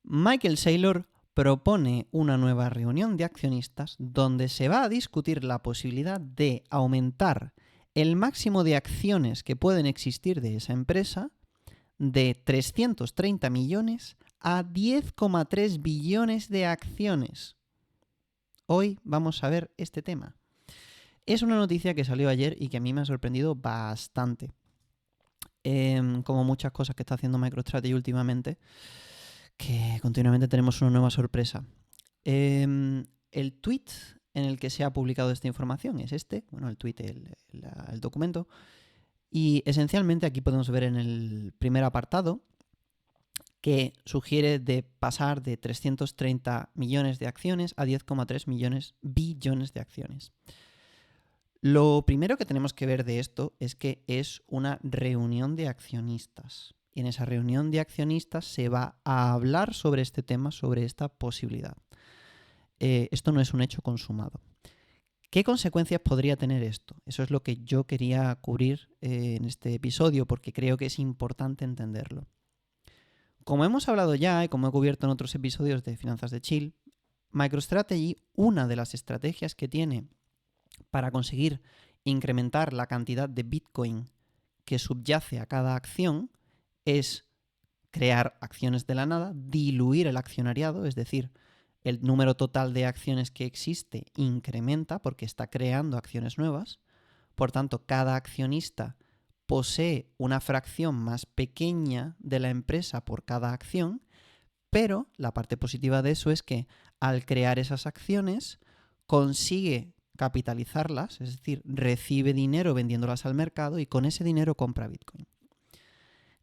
Michael Saylor propone una nueva reunión de accionistas donde se va a discutir la posibilidad de aumentar el máximo de acciones que pueden existir de esa empresa de 330 millones a 10,3 billones de acciones. Hoy vamos a ver este tema. Es una noticia que salió ayer y que a mí me ha sorprendido bastante. Como muchas cosas que está haciendo MicroStrategy últimamente, que continuamente tenemos una nueva sorpresa. El tweet en el que se ha publicado esta información es este, el tweet, el documento, y esencialmente aquí podemos ver en el primer apartado que sugiere de pasar de 330 millones de acciones a 10,3 billones de acciones. Lo primero que tenemos que ver de esto es que es una reunión de accionistas. Y en esa reunión de accionistas se va a hablar sobre este tema, sobre esta posibilidad. Esto no es un hecho consumado. ¿Qué consecuencias podría tener esto? Eso es lo que yo quería cubrir en este episodio porque creo que es importante entenderlo. Como hemos hablado ya y como he cubierto en otros episodios de Finanzas de Chill, MicroStrategy, una de las estrategias que tiene para conseguir incrementar la cantidad de Bitcoin que subyace a cada acción es crear acciones de la nada, diluir el accionariado, es decir, el número total de acciones que existe incrementa porque está creando acciones nuevas. Por tanto, cada accionista posee una fracción más pequeña de la empresa por cada acción, pero la parte positiva de eso es que al crear esas acciones consigue capitalizarlas, es decir, recibe dinero vendiéndolas al mercado y con ese dinero compra Bitcoin.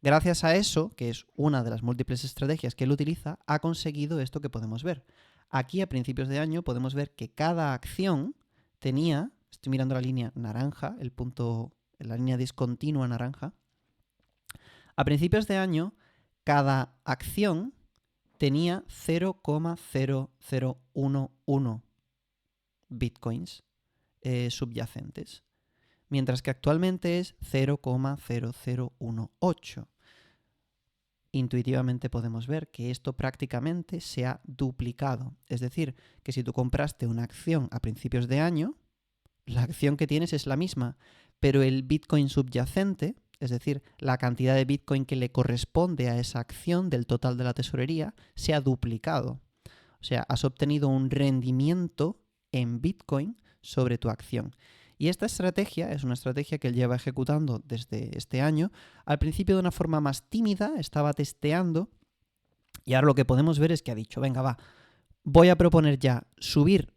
Gracias a eso, que es una de las múltiples estrategias que él utiliza, ha conseguido esto que podemos ver. Aquí a principios de año podemos ver que cada acción tenía, estoy mirando la línea naranja, el punto, la línea discontinua naranja, a principios de año cada acción tenía 0,0011 bitcoins subyacentes, mientras que actualmente es 0,0018. Intuitivamente podemos ver que esto prácticamente se ha duplicado. Es decir, que si tú compraste una acción a principios de año, la acción que tienes es la misma, pero el Bitcoin subyacente, es decir, la cantidad de Bitcoin que le corresponde a esa acción del total de la tesorería, se ha duplicado. O sea, has obtenido un rendimiento en Bitcoin sobre tu acción. Y esta estrategia es una estrategia que él lleva ejecutando desde este año. Al principio de una forma más tímida, estaba testeando y ahora lo que podemos ver es que ha dicho, venga, va, voy a proponer ya subir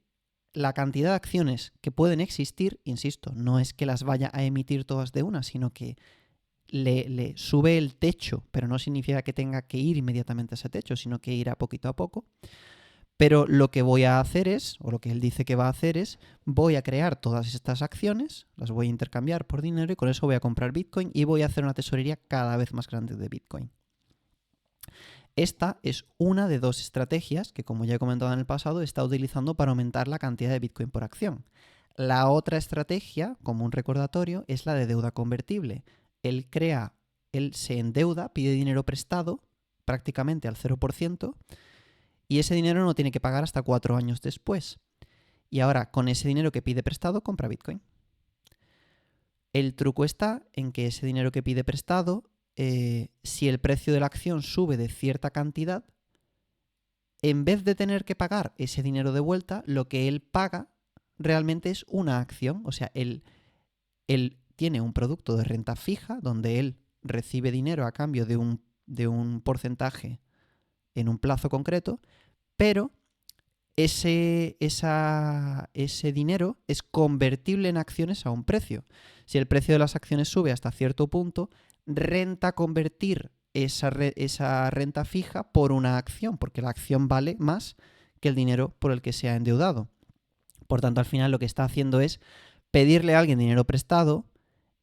la cantidad de acciones que pueden existir, insisto, no es que las vaya a emitir todas de una, sino que le sube el techo, pero no significa que tenga que ir inmediatamente a ese techo, sino que irá poquito a poco. Pero lo que voy a hacer es, o lo que él dice que va a hacer es, voy a crear todas estas acciones, las voy a intercambiar por dinero y con eso voy a comprar Bitcoin y voy a hacer una tesorería cada vez más grande de Bitcoin. Esta es una de dos estrategias que, como ya he comentado en el pasado, está utilizando para aumentar la cantidad de Bitcoin por acción. La otra estrategia, como un recordatorio, es la de deuda convertible. Él se endeuda, pide dinero prestado, prácticamente al 0%, y ese dinero no tiene que pagar hasta 4 años después. Y ahora, con ese dinero que pide prestado, compra Bitcoin. El truco está en que ese dinero que pide prestado, si el precio de la acción sube de cierta cantidad, en vez de tener que pagar ese dinero de vuelta, lo que él paga realmente es una acción. O sea, él tiene un producto de renta fija donde él recibe dinero a cambio de un porcentaje en un plazo concreto, pero ese dinero es convertible en acciones a un precio. Si el precio de las acciones sube hasta cierto punto, renta convertir esa renta fija por una acción, porque la acción vale más que el dinero por el que se ha endeudado. Por tanto, al final lo que está haciendo es pedirle a alguien dinero prestado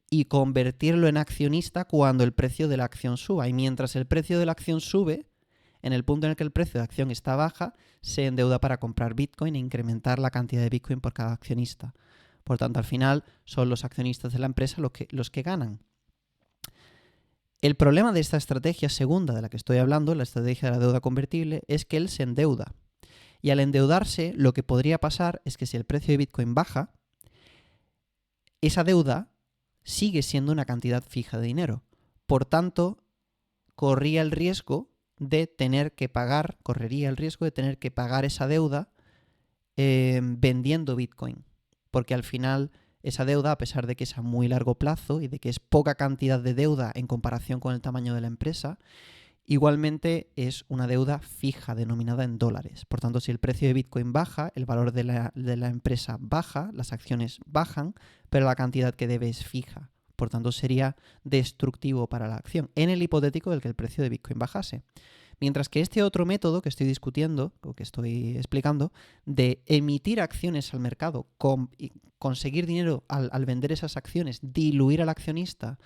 y convertirlo en accionista cuando el precio de la acción suba. Y mientras el precio de la acción sube, en el punto en el que el precio de acción está baja, se endeuda para comprar Bitcoin e incrementar la cantidad de Bitcoin por cada accionista. Por tanto, al final son los accionistas de la empresa los que ganan. El problema de esta estrategia segunda de la que estoy hablando, la estrategia de la deuda convertible, es que él se endeuda. Y al endeudarse, lo que podría pasar es que si el precio de Bitcoin baja, esa deuda sigue siendo una cantidad fija de dinero. Por tanto, correría el riesgo de tener que pagar esa deuda vendiendo Bitcoin. Porque al final esa deuda, a pesar de que es a muy largo plazo y de que es poca cantidad de deuda en comparación con el tamaño de la empresa, igualmente es una deuda fija denominada en dólares. Por tanto, si el precio de Bitcoin baja, el valor de la empresa baja, las acciones bajan, pero la cantidad que debe es fija. Por tanto, sería destructivo para la acción, en el hipotético del que el precio de Bitcoin bajase. Mientras que este otro método que estoy discutiendo, o que estoy explicando, de emitir acciones al mercado, conseguir dinero al vender esas acciones, diluir al accionista,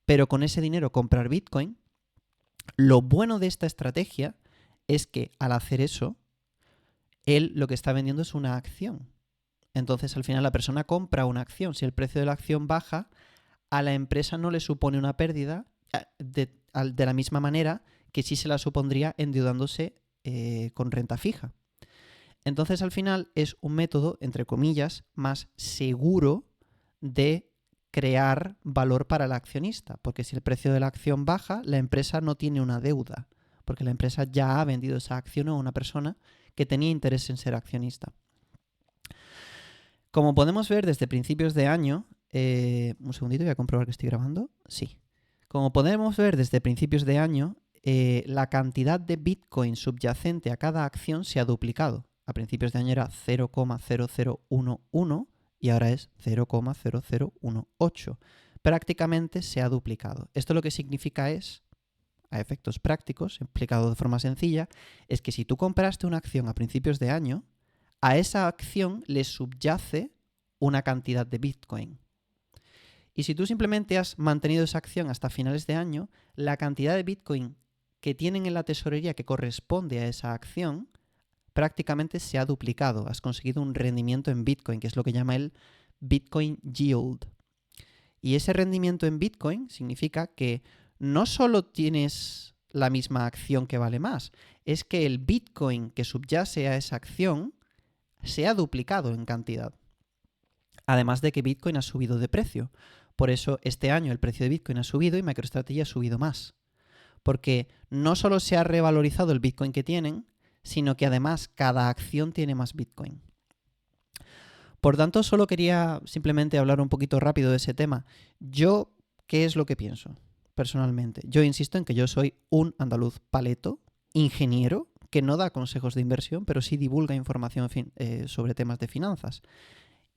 pero con ese dinero comprar Bitcoin, lo bueno de esta estrategia es que al hacer eso, él lo que está vendiendo es una acción. Entonces, al final, la persona compra una acción. Si el precio de la acción baja, a la empresa no le supone una pérdida de la misma manera que sí se la supondría endeudándose con renta fija. Entonces, al final, es un método, entre comillas, más seguro de crear valor para el accionista, porque si el precio de la acción baja, la empresa no tiene una deuda, porque la empresa ya ha vendido esa acción a una persona que tenía interés en ser accionista. Como podemos ver desde principios de año, un segundito, voy a comprobar que estoy grabando. Sí. Como podemos ver desde principios de año, la cantidad de Bitcoin subyacente a cada acción se ha duplicado. A principios de año era 0,0011 y ahora es 0,0018. Prácticamente se ha duplicado. Esto lo que significa es, a efectos prácticos, explicado de forma sencilla, es que si tú compraste una acción a principios de año, a esa acción le subyace una cantidad de Bitcoin. Y si tú simplemente has mantenido esa acción hasta finales de año, la cantidad de Bitcoin que tienen en la tesorería que corresponde a esa acción prácticamente se ha duplicado. Has conseguido un rendimiento en Bitcoin, que es lo que llama el Bitcoin Yield. Y ese rendimiento en Bitcoin significa que no solo tienes la misma acción que vale más, es que el Bitcoin que subyace a esa acción se ha duplicado en cantidad. Además de que Bitcoin ha subido de precio. Por eso este año el precio de Bitcoin ha subido y MicroStrategy ha subido más. Porque no solo se ha revalorizado el Bitcoin que tienen, sino que además cada acción tiene más Bitcoin. Por tanto, solo quería simplemente hablar un poquito rápido de ese tema. Yo, ¿qué es lo que pienso personalmente? Yo insisto en que yo soy un andaluz paleto, ingeniero, que no da consejos de inversión, pero sí divulga información sobre temas de finanzas.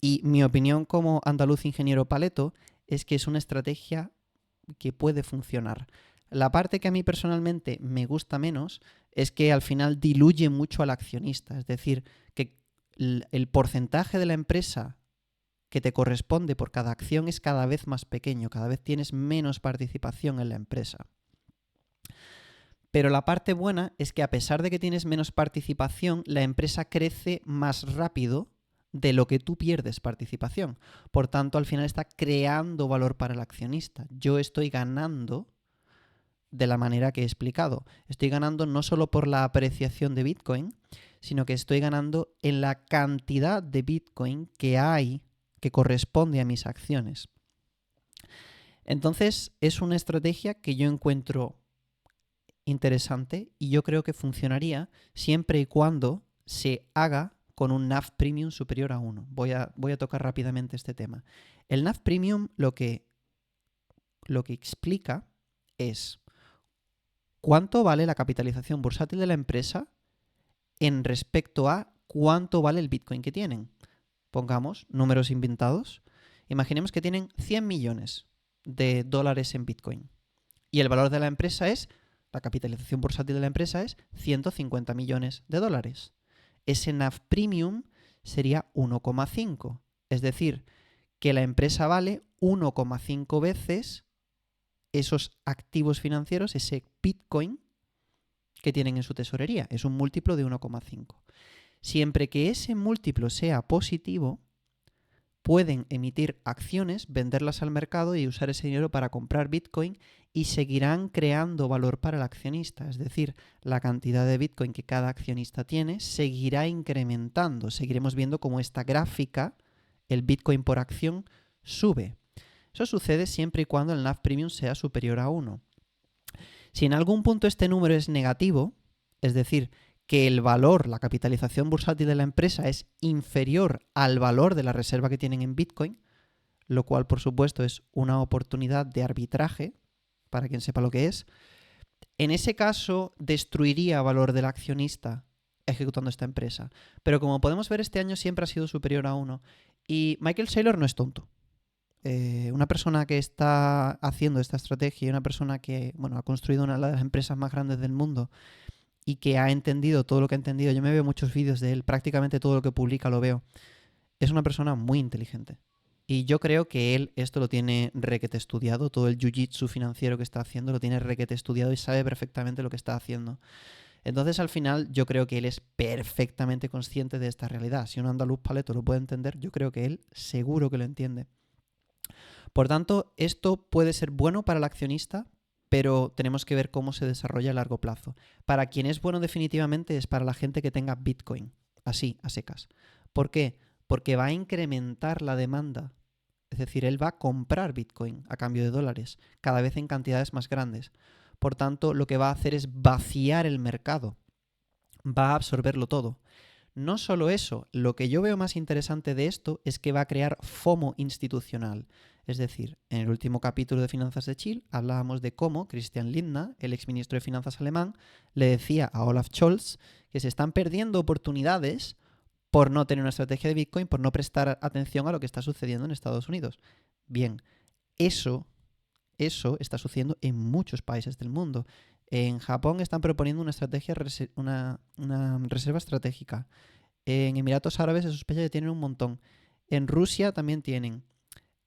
Y mi opinión como andaluz ingeniero paleto es que es una estrategia que puede funcionar. La parte que a mí personalmente me gusta menos es que al final diluye mucho al accionista. Es decir, que el porcentaje de la empresa que te corresponde por cada acción es cada vez más pequeño, cada vez tienes menos participación en la empresa. Pero la parte buena es que a pesar de que tienes menos participación, la empresa crece más rápido de lo que tú pierdes participación. Por tanto, al final está creando valor para el accionista. Yo estoy ganando de la manera que he explicado. Estoy ganando no solo por la apreciación de Bitcoin, sino que estoy ganando en la cantidad de Bitcoin que hay que corresponde a mis acciones. Entonces, es una estrategia que yo encuentro interesante y yo creo que funcionaría siempre y cuando se haga con un NAV Premium superior a 1. Voy a tocar rápidamente este tema. El NAV Premium lo que explica es cuánto vale la capitalización bursátil de la empresa en respecto a cuánto vale el Bitcoin que tienen. Pongamos números inventados. Imaginemos que tienen 100 millones de dólares en Bitcoin y el valor de la empresa es, la capitalización bursátil de la empresa es 150 millones de dólares. Ese NAV Premium sería 1,5. Es decir, que la empresa vale 1,5 veces esos activos financieros, ese Bitcoin que tienen en su tesorería. Es un múltiplo de 1,5. Siempre que ese múltiplo sea positivo, pueden emitir acciones, venderlas al mercado y usar ese dinero para comprar Bitcoin y seguirán creando valor para el accionista. Es decir, la cantidad de Bitcoin que cada accionista tiene seguirá incrementando. Seguiremos viendo cómo esta gráfica, el Bitcoin por acción, sube. Eso sucede siempre y cuando el NAV Premium sea superior a 1. Si en algún punto este número es negativo, es decir, que el valor, la capitalización bursátil de la empresa es inferior al valor de la reserva que tienen en Bitcoin, lo cual por supuesto es una oportunidad de arbitraje, para quien sepa lo que es, en ese caso destruiría valor del accionista ejecutando esta empresa. Pero como podemos ver, este año siempre ha sido superior a 1 y Michael Saylor no es tonto. Una persona que está haciendo esta estrategia y una persona que ha construido una de las empresas más grandes del mundo y que ha entendido todo lo que ha entendido. Yo me veo muchos vídeos de él, prácticamente todo lo que publica lo veo. Es una persona muy inteligente. Y yo creo que él esto lo tiene requete estudiado, todo el jiu-jitsu financiero que está haciendo lo tiene requete estudiado y sabe perfectamente lo que está haciendo. Entonces al final yo creo que él es perfectamente consciente de esta realidad. Si un andaluz paleto lo puede entender, yo creo que él seguro que lo entiende. Por tanto, esto puede ser bueno para el accionista, pero tenemos que ver cómo se desarrolla a largo plazo. Para quien es bueno definitivamente es para la gente que tenga Bitcoin, así, a secas. ¿Por qué? Porque va a incrementar la demanda. Es decir, él va a comprar Bitcoin a cambio de dólares, cada vez en cantidades más grandes. Por tanto, lo que va a hacer es vaciar el mercado. Va a absorberlo todo. No solo eso, lo que yo veo más interesante de esto es que va a crear FOMO institucional. Es decir, en el último capítulo de Finanzas de Chill hablábamos de cómo Christian Lindner, el exministro de Finanzas alemán, le decía a Olaf Scholz que se están perdiendo oportunidades por no tener una estrategia de Bitcoin, por no prestar atención a lo que está sucediendo en Estados Unidos. Bien, eso está sucediendo en muchos países del mundo. En Japón están proponiendo una estrategia, una reserva estratégica. En Emiratos Árabes se sospecha que tienen un montón. En Rusia también tienen.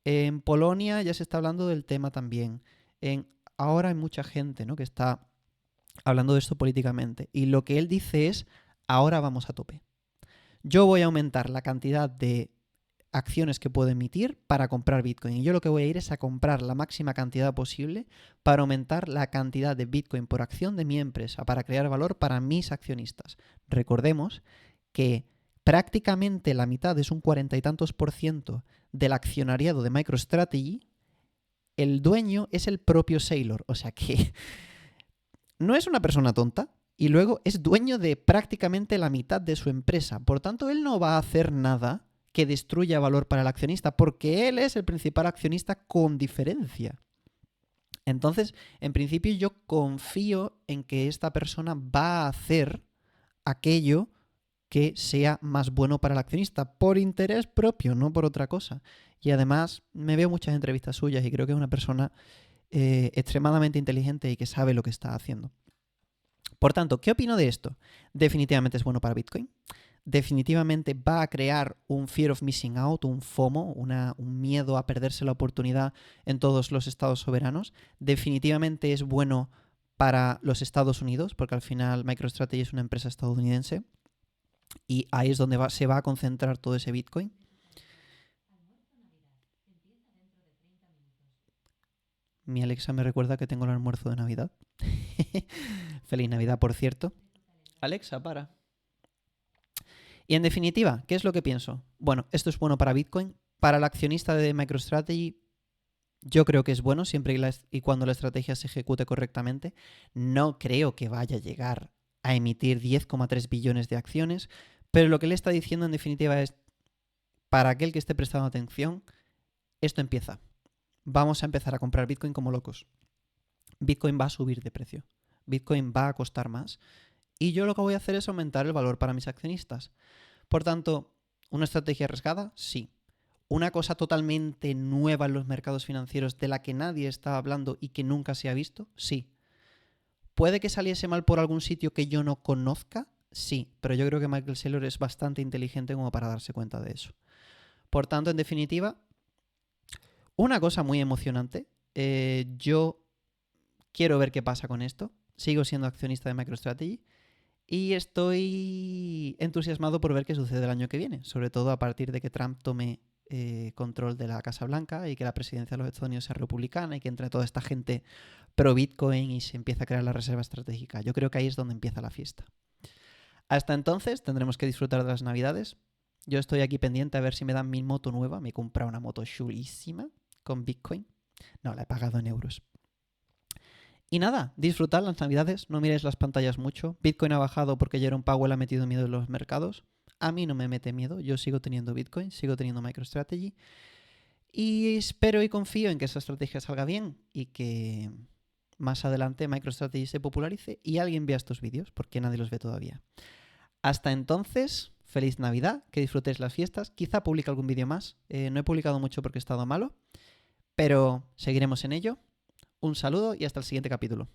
En Polonia ya se está hablando del tema también. Ahora hay mucha gente, ¿no?, que está hablando de esto políticamente. Y lo que él dice es, ahora vamos a tope. Yo voy a aumentar la cantidad de acciones que puedo emitir para comprar Bitcoin. Y yo lo que voy a ir es a comprar la máxima cantidad posible para aumentar la cantidad de Bitcoin por acción de mi empresa, para crear valor para mis accionistas. Recordemos que prácticamente la mitad, es un 40 y tantos % del accionariado de MicroStrategy, el dueño es el propio Saylor. O sea que no es una persona tonta y luego es dueño de prácticamente la mitad de su empresa. Por tanto, él no va a hacer nada que destruya valor para el accionista, porque él es el principal accionista con diferencia. Entonces, en principio yo confío en que esta persona va a hacer aquello que sea más bueno para el accionista, por interés propio, no por otra cosa. Y además me veo muchas entrevistas suyas y creo que es una persona extremadamente inteligente y que sabe lo que está haciendo. Por tanto, ¿qué opino de esto? Definitivamente es bueno para Bitcoin. Definitivamente va a crear un fear of missing out, un FOMO, un miedo a perderse la oportunidad en todos los estados soberanos. Definitivamente es bueno para los Estados Unidos, porque al final MicroStrategy es una empresa estadounidense y ahí es donde se va a concentrar todo ese Bitcoin. Mi Alexa me recuerda que tengo el almuerzo de Navidad. Feliz Navidad, por cierto. Alexa, para. Y en definitiva, ¿qué es lo que pienso? Bueno, esto es bueno para Bitcoin. Para el accionista de MicroStrategy, yo creo que es bueno siempre y cuando la estrategia se ejecute correctamente. No creo que vaya a llegar a emitir 10,3 billones de acciones, pero lo que le está diciendo en definitiva es, para aquel que esté prestando atención, esto empieza. Vamos a empezar a comprar Bitcoin como locos. Bitcoin va a subir de precio. Bitcoin va a costar más. Y yo lo que voy a hacer es aumentar el valor para mis accionistas. Por tanto, ¿una estrategia arriesgada? Sí. ¿Una cosa totalmente nueva en los mercados financieros de la que nadie está hablando y que nunca se ha visto? Sí. ¿Puede que saliese mal por algún sitio que yo no conozca? Sí, pero yo creo que Michael Saylor es bastante inteligente como para darse cuenta de eso. Por tanto, en definitiva, una cosa muy emocionante. Yo quiero ver qué pasa con esto. Sigo siendo accionista de MicroStrategy. Y estoy entusiasmado por ver qué sucede el año que viene, sobre todo a partir de que Trump tome control de la Casa Blanca y que la presidencia de los Estados Unidos sea republicana y que entre toda esta gente pro Bitcoin y se empieza a crear la reserva estratégica. Yo creo que ahí es donde empieza la fiesta. Hasta entonces tendremos que disfrutar de las Navidades. Yo estoy aquí pendiente a ver si me dan mi moto nueva. Me he comprado una moto chulísima con Bitcoin. No, la he pagado en euros. Y nada, disfrutad las Navidades, no miréis las pantallas mucho. Bitcoin ha bajado porque Jerome Powell ha metido miedo en los mercados. A mí no me mete miedo, yo sigo teniendo Bitcoin, sigo teniendo MicroStrategy. Y espero y confío en que esa estrategia salga bien y que más adelante MicroStrategy se popularice y alguien vea estos vídeos, porque nadie los ve todavía. Hasta entonces, feliz Navidad, que disfrutéis las fiestas. Quizá publique algún vídeo más. No he publicado mucho porque he estado malo, pero seguiremos en ello. Un saludo y hasta el siguiente capítulo.